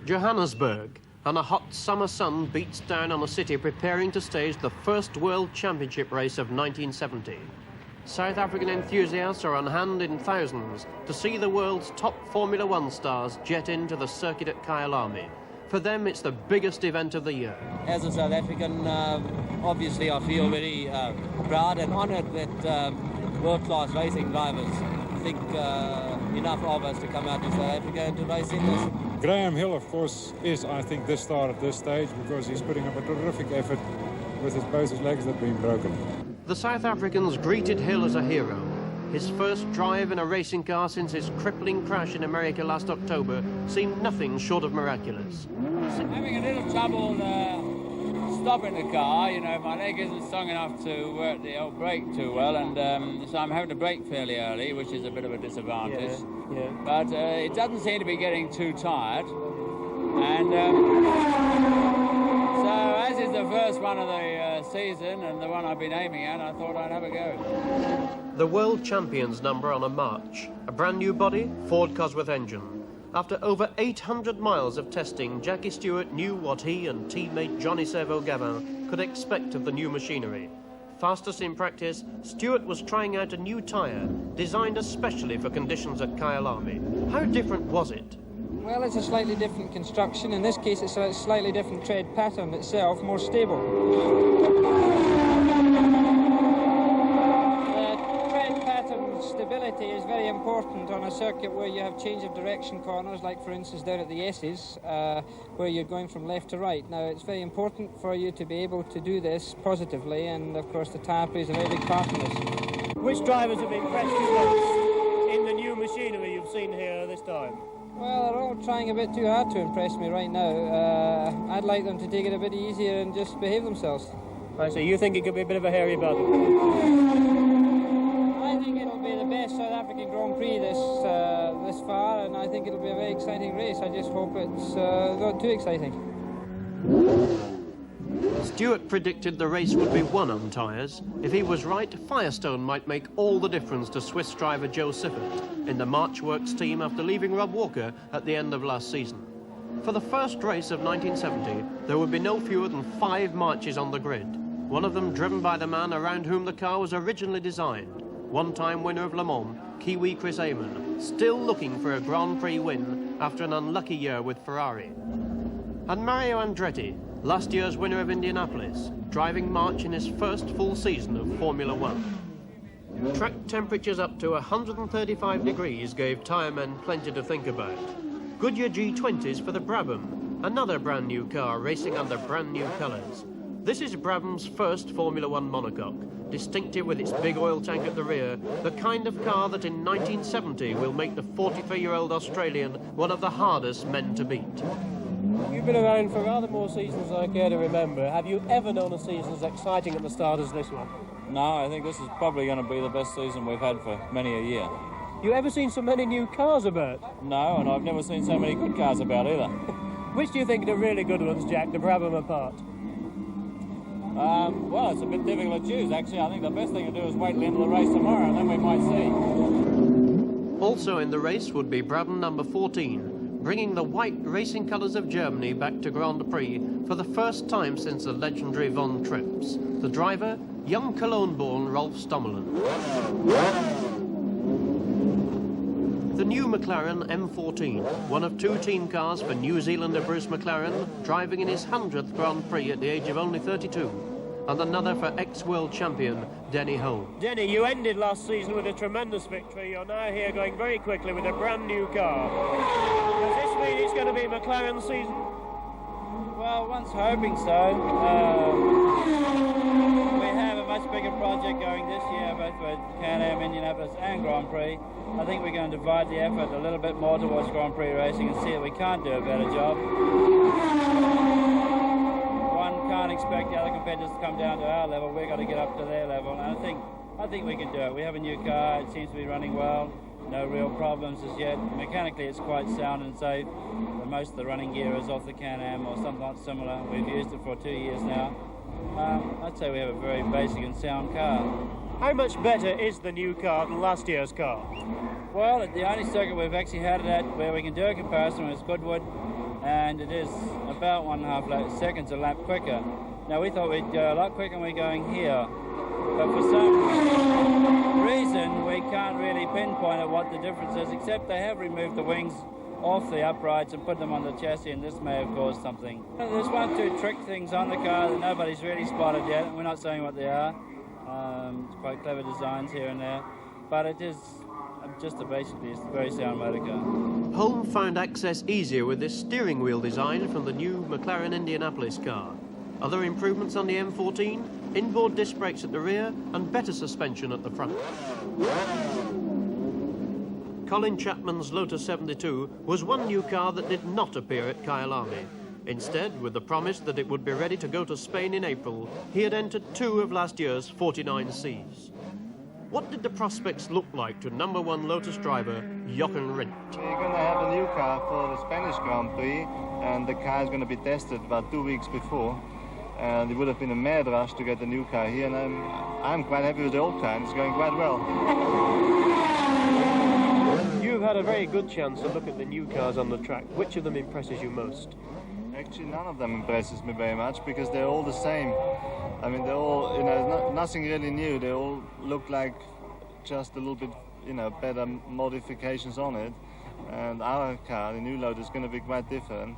Johannesburg, and a hot summer sun beats down on a city preparing to stage the first World Championship race of 1970. South African enthusiasts are on hand in thousands to see the world's top Formula One stars jet into the circuit at Kyalami. For them, it's the biggest event of the year. As a South African, obviously I feel very proud and honoured that world-class racing drivers think enough of us to come out to South Africa and to race in this. Graham Hill, of course, is, I think, the star at this stage because he's putting up a terrific effort with both his legs that have been broken. The South Africans greeted Hill as a hero. His first drive in a racing car since his crippling crash in America last October seemed nothing short of miraculous. I'm having a little trouble stopping the car. You know, my leg isn't strong enough to work the old brake too well, and so I'm having to brake fairly early, which is a bit of a disadvantage. Yeah. But it doesn't seem to be getting too tired. And so, as is the first one of the season and the one I've been aiming at, I thought I'd have a go. The World Champions number on a march. A brand new body, Ford Cosworth engine. After over 800 miles of testing, Jackie Stewart knew what he and teammate Johnny Servo-Gavin could expect of the new machinery. Fastest in practice, Stewart was trying out a new tyre, designed especially for conditions at Kyalami. How different was it? Well, it's a slightly different construction. In this case, it's a slightly different tread pattern itself, more stable. Tread pattern stability is very important on a circuit where you have change of direction corners, like for instance down at the S's, where you're going from left to right. Now, it's very important for you to be able to do this positively, and of course the tyre plays a very big part in this. Which drivers have impressed you most in the new machinery you've seen here this time? Well, they're all trying a bit too hard to impress me right now. I'd like them to take it a bit easier and just behave themselves. I see. You think it could be a bit of a hairy button? I think it'll be the best South African Grand Prix this far, and I think it'll be a very exciting race. I just hope it's not too exciting. Stewart predicted the race would be won on tyres. If he was right, Firestone might make all the difference to Swiss driver Joe Siffert in the March Works team after leaving Rob Walker at the end of last season. For the first race of 1970, there would be no fewer than 5 marches on the grid, one of them driven by the man around whom the car was originally designed, one-time winner of Le Mans, Kiwi Chris Amon, still looking for a Grand Prix win after an unlucky year with Ferrari. And Mario Andretti, last year's winner of Indianapolis, driving March in his first full season of Formula One. Track temperatures up to 135 degrees gave tyremen plenty to think about. Goodyear G20s for the Brabham, another brand new car racing under brand new colours. This is Brabham's first Formula One monocoque, distinctive with its big oil tank at the rear, the kind of car that in 1970 will make the 43-year-old Australian one of the hardest men to beat. You've been around for rather more seasons than I care to remember. Have you ever known a season as exciting at the start as this one? No, I think this is probably going to be the best season we've had for many a year. You ever seen so many new cars about? No, and I've never seen so many good cars about either. Which do you think are the really good ones, Jack, the Brabham apart? Well, it's a bit difficult to choose, actually. I think the best thing to do is wait till the end of the race tomorrow, and then we might see. Also in the race would be Brabham number 14, bringing the white racing colours of Germany back to Grand Prix for the first time since the legendary Von Trips. The driver, young Cologne-born Rolf Stommelen. The new McLaren M14, one of 2 team cars for New Zealander Bruce McLaren, driving in his 100th Grand Prix at the age of only 32, and another for ex-world champion Denny Hulme. Denny, you ended last season with a tremendous victory. You're now here going very quickly with a brand new car. Does this mean it's going to be McLaren's season? Well, one's hoping so. We have a much bigger project going this year, both for Can-Am, Indianapolis and Grand Prix. I think we're going to divide the effort a little bit more towards Grand Prix racing and see if we can't do a better job. One can't expect the other competitors to come down to our level. We've got to get up to their level, and I think we can do it. We have a new car. It seems to be running well. No real problems as yet. Mechanically, it's quite sound and safe. But most of the running gear is off the Can-Am or something similar. We've used it for 2 years now. I'd say we have a very basic and sound car. How much better is the new car than last year's car? Well, the only circuit we've actually had it at where we can do a comparison is Goodwood, and it is about 1.5 seconds a lap quicker. Now, we thought we'd go a lot quicker than we're going here, but for some reason we can't really pinpoint at what the difference is, except they have removed the wings off the uprights and put them on the chassis, and this may have caused something. There's 1-2 trick things on the car that nobody's really spotted yet. We're not saying what they are. It's quite clever designs here and there, but it is just basically it's a very sound motor car. Holm found access easier with this steering wheel design from the new McLaren Indianapolis car. Other improvements on the M14, inboard disc brakes at the rear and better suspension at the front. Colin Chapman's Lotus 72 was one new car that did not appear at Kyalami. Instead, with the promise that it would be ready to go to Spain in April, he had entered 2 of last year's 49Cs. What did the prospects look like to #1 Lotus driver Jochen Rindt? We're going to have a new car for the Spanish Grand Prix, and the car is going to be tested about 2 weeks before. And it would have been a mad rush to get the new car here, and I'm quite happy with the old car, and it's going quite well. You've had a very good chance to look at the new cars on the track. Which of them impresses you most? Actually, none of them impresses me very much because they're all the same. I mean, they're all, you know, nothing really new. They all look like just a little bit, you know, better modifications on it. And our car, the new Lotus, is going to be quite different.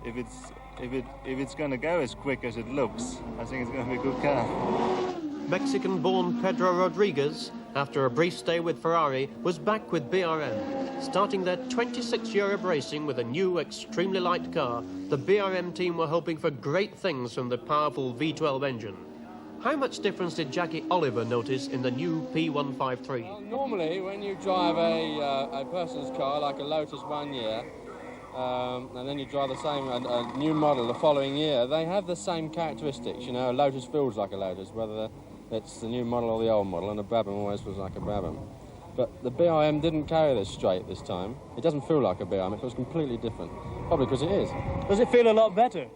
If it's going to go as quick as it looks, I think it's going to be a good car. Mexican-born Pedro Rodriguez, after a brief stay with Ferrari, was back with BRM. Starting their 26 year of racing with a new, extremely light car, the BRM team were hoping for great things from the powerful V12 engine. How much difference did Jackie Oliver notice in the new P153? Well, normally, when you drive a person's car, like a Lotus 1 year, and then you drive the same, a new model the following year, they have the same characteristics. You know, a Lotus feels like a Lotus, whether it's the new model or the old model, and a Brabham always feels like a Brabham. But the BRM didn't carry this straight this time. It doesn't feel like a BRM, it feels completely different. Probably because it is. Does it feel a lot better?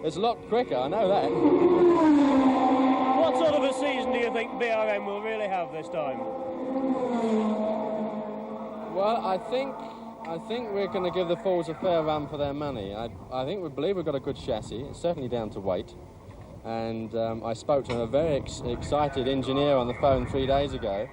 It's a lot quicker, I know that. What sort of a season do you think BRM will really have this time? Well, I think we're going to give the Fords a fair run for their money. I think we believe we've got a good chassis. It's certainly down to weight. And I spoke to a very excited engineer on the phone 3 days ago,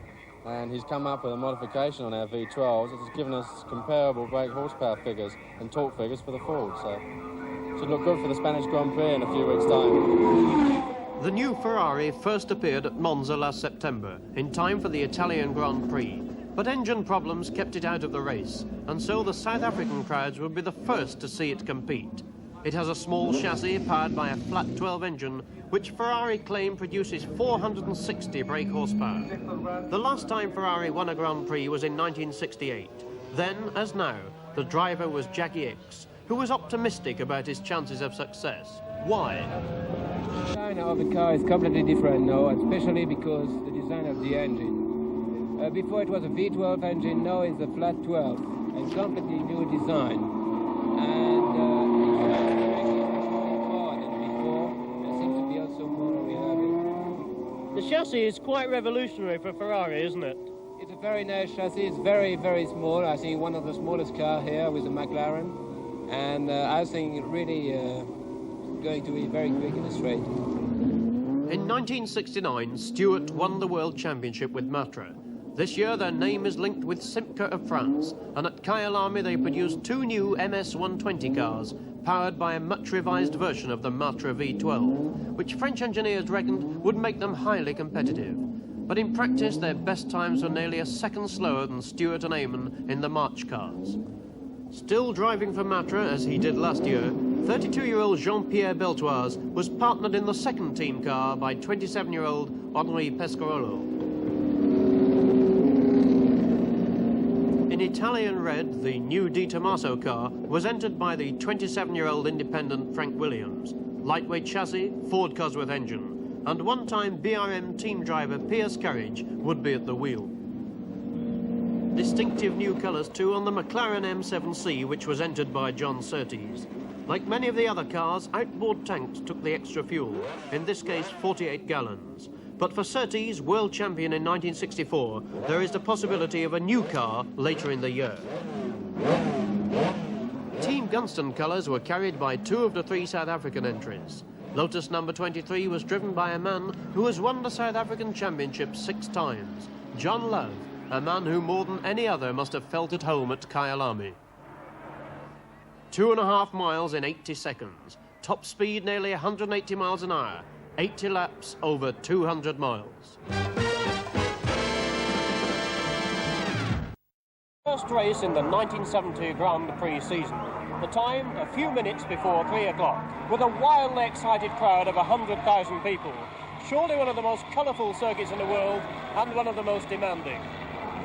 and he's come up with a modification on our V12s that has given us comparable brake horsepower figures and torque figures for the Ford. So it should look good for the Spanish Grand Prix in a few weeks' time. The new Ferrari first appeared at Monza last September, in time for the Italian Grand Prix. But engine problems kept it out of the race, and so the South African crowds would be the first to see it compete. It has a small chassis powered by a flat 12 engine, which Ferrari claim produces 460 brake horsepower. The last time Ferrari won a Grand Prix was in 1968. Then, as now, the driver was Jackie Ickx, who was optimistic about his chances of success. Why? The design of the car is completely different now, especially because the design of the engine. Before it was a V12 engine, now it's a flat 12, and completely new design. And more than before, there seems to be also more reliable. The chassis is quite revolutionary for Ferrari, isn't it? It's a very nice chassis. It's very, very small. I think one of the smallest cars here with the McLaren, and I think really going to be very quick in the straight. In 1969, Stewart won the World Championship with Matra. This year, their name is linked with Simca of France, and at Kyalami they produced 2 new MS-120 cars, powered by a much revised version of the Matra V12, which French engineers reckoned would make them highly competitive. But in practice, their best times were nearly a second slower than Stewart and Eamon in the March cars. Still driving for Matra, as he did last year, 32-year-old Jean-Pierre Beltoise was partnered in the second team car by 27-year-old Henri Pescarolo. In Italian red, the new Di Tommaso car was entered by the 27-year-old independent Frank Williams. Lightweight chassis, Ford Cosworth engine, and one-time BRM team driver Piers Carriage would be at the wheel. Distinctive new colours too on the McLaren M7C, which was entered by John Surtees. Like many of the other cars, outboard tanks took the extra fuel, in this case 48 gallons. But for Surtees, world champion in 1964, there is the possibility of a new car later in the year. Team Gunston colours were carried by 2 of the 3 South African entries. Lotus number 23 was driven by a man who has won the South African Championship 6 times, John Love, a man who more than any other must have felt at home at Kyalami. 2.5 miles in 80 seconds, top speed nearly 180 miles an hour, 80 laps over 200 miles. First race in the 1970 Grand Prix season. The time, a few minutes before 3 o'clock, with a wildly excited crowd of 100,000 people. Surely one of the most colourful circuits in the world and one of the most demanding.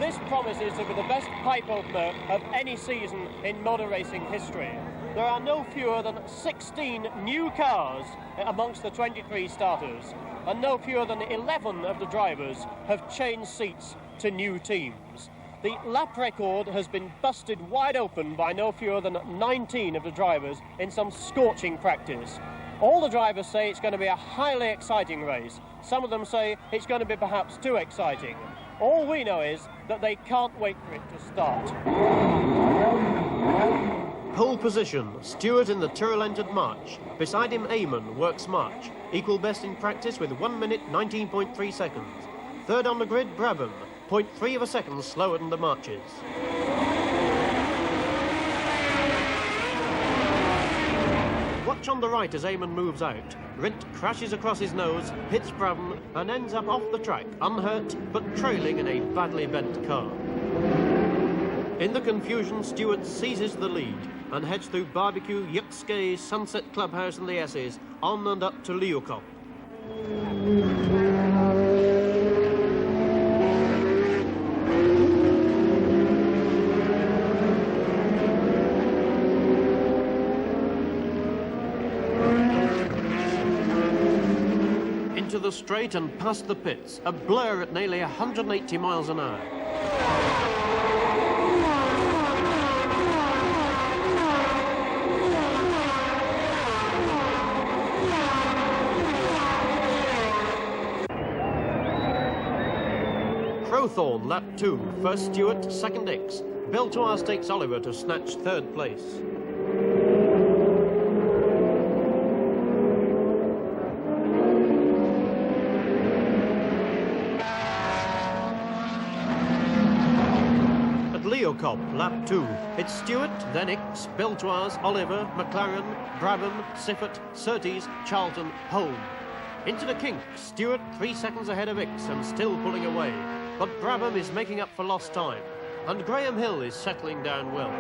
This promises to be the best pipe opener of any season in motor racing history. There are no fewer than 16 new cars amongst the 23 starters, and no fewer than 11 of the drivers have changed seats to new teams. The lap record has been busted wide open by no fewer than 19 of the drivers in some scorching practice. All the drivers say it's going to be a highly exciting race. Some of them say it's going to be perhaps too exciting. All we know is that they can't wait for it to start. Pole position, Stewart in the Tour-entered March. Beside him, Eamon works March. Equal best in practice with 1 minute 19.3 seconds. Third on the grid, Brabham, 0.3 of a second slower than the Marches. Watch on the right as Eamon moves out. Rint crashes across his nose, hits Brabham and ends up off the track, unhurt but trailing in a badly bent car. In the confusion, Stewart seizes the lead and heads through Barbecue, Yuxke, Sunset Clubhouse and the S's, on and up to Leeuwkop. Into the straight and past the pits, a blur at nearly 180 miles an hour. Crowthorne, lap 2, first Stewart, second X. Beltoise takes Oliver to snatch third place. At Leeuwkop, lap 2, it's Stewart, then X, Beltoise, Oliver, McLaren, Brabham, Siffert, Surtees, Charlton, Holm. Into the kink, Stewart 3 seconds ahead of X and still pulling away. But Brabham is making up for lost time, and Graham Hill is settling down well.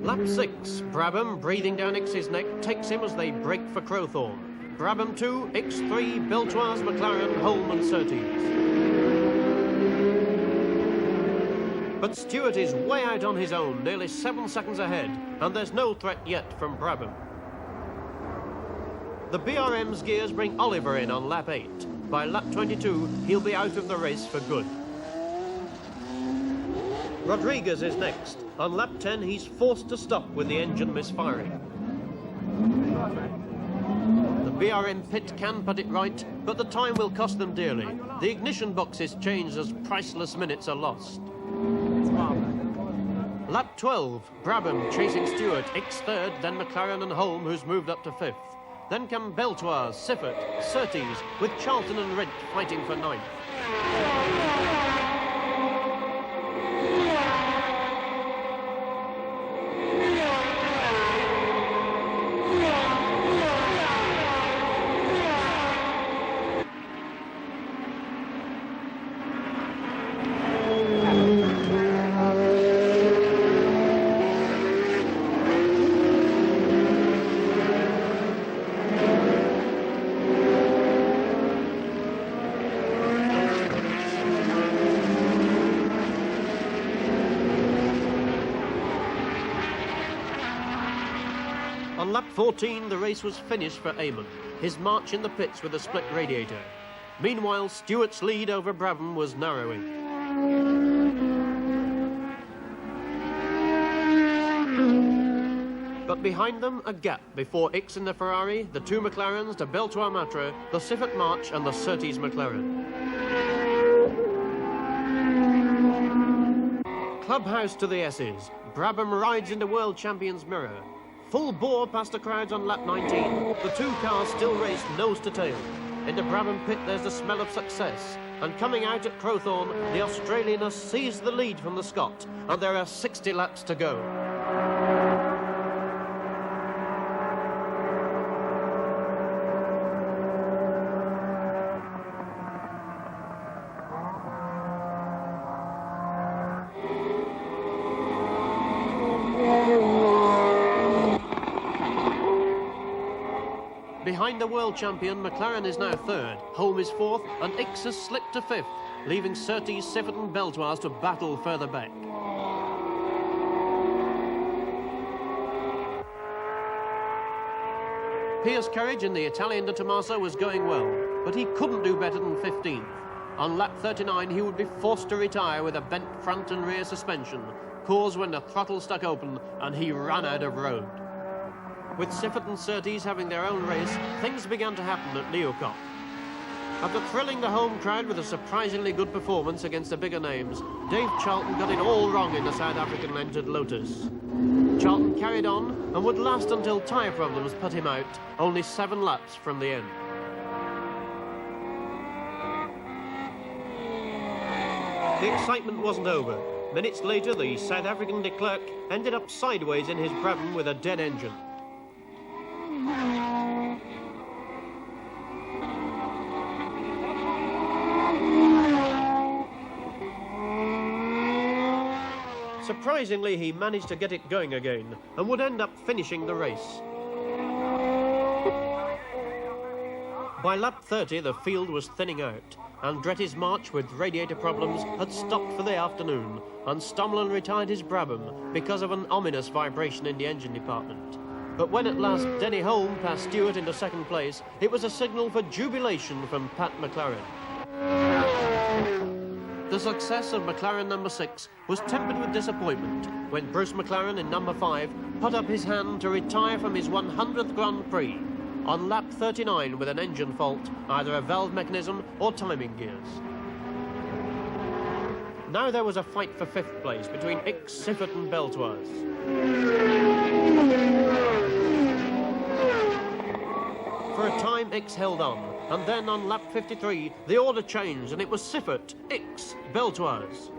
Lap 6, Brabham, breathing down X's neck, takes him as they break for Crowthorne. Brabham 2, X3, Beltoise, McLaren, Holm and Surtees. But Stewart is way out on his own, nearly 7 seconds ahead, and there's no threat yet from Brabham. The BRM's gears bring Oliver in on lap 8. By lap 22, he'll be out of the race for good. Rodriguez is next. On lap 10, he's forced to stop with the engine misfiring. The BRM pit can put it right, but the time will cost them dearly. The ignition box is changed as priceless minutes are lost. Lap 12, Brabham chasing Stewart, X third, then McLaren and Holm, who's moved up to 5th. Then come Beltoise, Siffert, Surtees, with Charlton and Rint fighting for 9th. On lap 14, the race was finished for Eamon, his march in the pits with a split radiator. Meanwhile, Stewart's lead over Brabham was narrowing. But behind them, a gap before Ickx in the Ferrari, the two McLarens, the Beltois Matra, the Siffert March and the Surtees McLaren. Clubhouse to the S's. Brabham rides into world champions' mirror. Full bore past the crowds on lap 19. The two cars still race nose to tail. Into Brabham pit there's the smell of success. And coming out at Crowthorne, the Australian has seized the lead from the Scot. And there are 60 laps to go. Behind the world champion, McLaren is now third, Holm is fourth, and Ickx has slipped to fifth, leaving Surtees, Siffert and Beltois to battle further back. Pierce Courage in the Italian de Tomaso was going well, but he couldn't do better than 15th. On lap 39, he would be forced to retire with a bent front and rear suspension, caused when the throttle stuck open and he ran out of road. With Siffert and Surtees having their own race, things began to happen at Leeuwkop. After thrilling the home crowd with a surprisingly good performance against the bigger names, Dave Charlton got it all wrong in the South African-entered Lotus. Charlton carried on and would last until tyre problems put him out, only 7 laps from the end. The excitement wasn't over. Minutes later, the South African de Klerk ended up sideways in his Brabham with a dead engine. Surprisingly, he managed to get it going again and would end up finishing the race. By lap 30, the field was thinning out. Andretti's March, with radiator problems, had stopped for the afternoon, and Stomlin retired his Brabham because of an ominous vibration in the engine department. But when at last Denny Holm passed Stewart into second place, it was a signal for jubilation from Pat McLaren. The success of McLaren number 6 was tempered with disappointment when Bruce McLaren in number 5 put up his hand to retire from his 100th Grand Prix on lap 39 with an engine fault, either a valve mechanism or timing gears. Now there was a fight for 5th place between Ickx, Siffert and Beltois. For a time, Ickx held on, and then on lap 53, the order changed, and it was Siffert, Ickx, Beltois.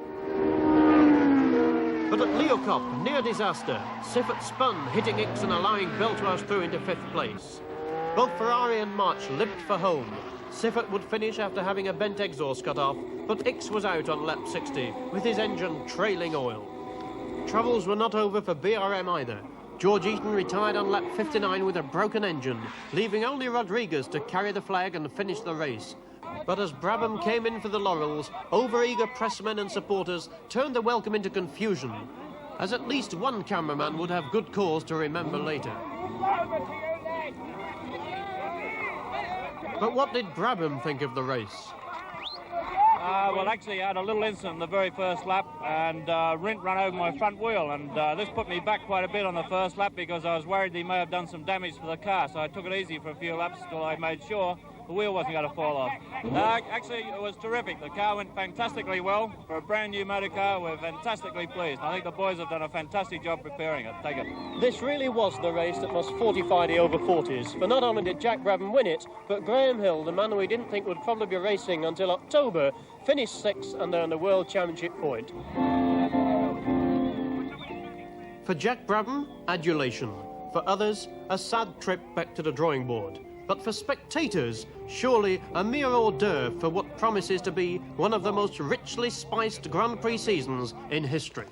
But at Leeuwkop, near disaster, Siffert spun, hitting Ickx and allowing Beltois through into 5th place. Both Ferrari and March limped for home. Siffert would finish after having a bent exhaust cut off, but Ickx was out on lap 60, with his engine trailing oil. Troubles were not over for BRM either. George Eaton retired on lap 59 with a broken engine, leaving only Rodriguez to carry the flag and finish the race. But as Brabham came in for the laurels, overeager pressmen and supporters turned the welcome into confusion, as at least one cameraman would have good cause to remember later. But what did Brabham think of the race? Well, actually, I had a little incident in the very first lap, and Rint ran over my front wheel, and this put me back quite a bit on the first lap because I was worried he may have done some damage to the car, so I took it easy for a few laps until I made sure the wheel wasn't going to fall off. Actually, it was terrific. The car went fantastically well. For a brand new motor car, we're fantastically pleased. I think the boys have done a fantastic job preparing it. Take it. This really was the race that must fortify the over 40s, for not only did Jack Brabham win it, but Graham Hill, the man we didn't think would probably be racing until October, finished 6th and earned the World Championship point. For Jack Brabham, adulation. For others, a sad trip back to the drawing board. But for spectators, surely a mere hors d'oeuvre for what promises to be one of the most richly spiced Grand Prix seasons in history.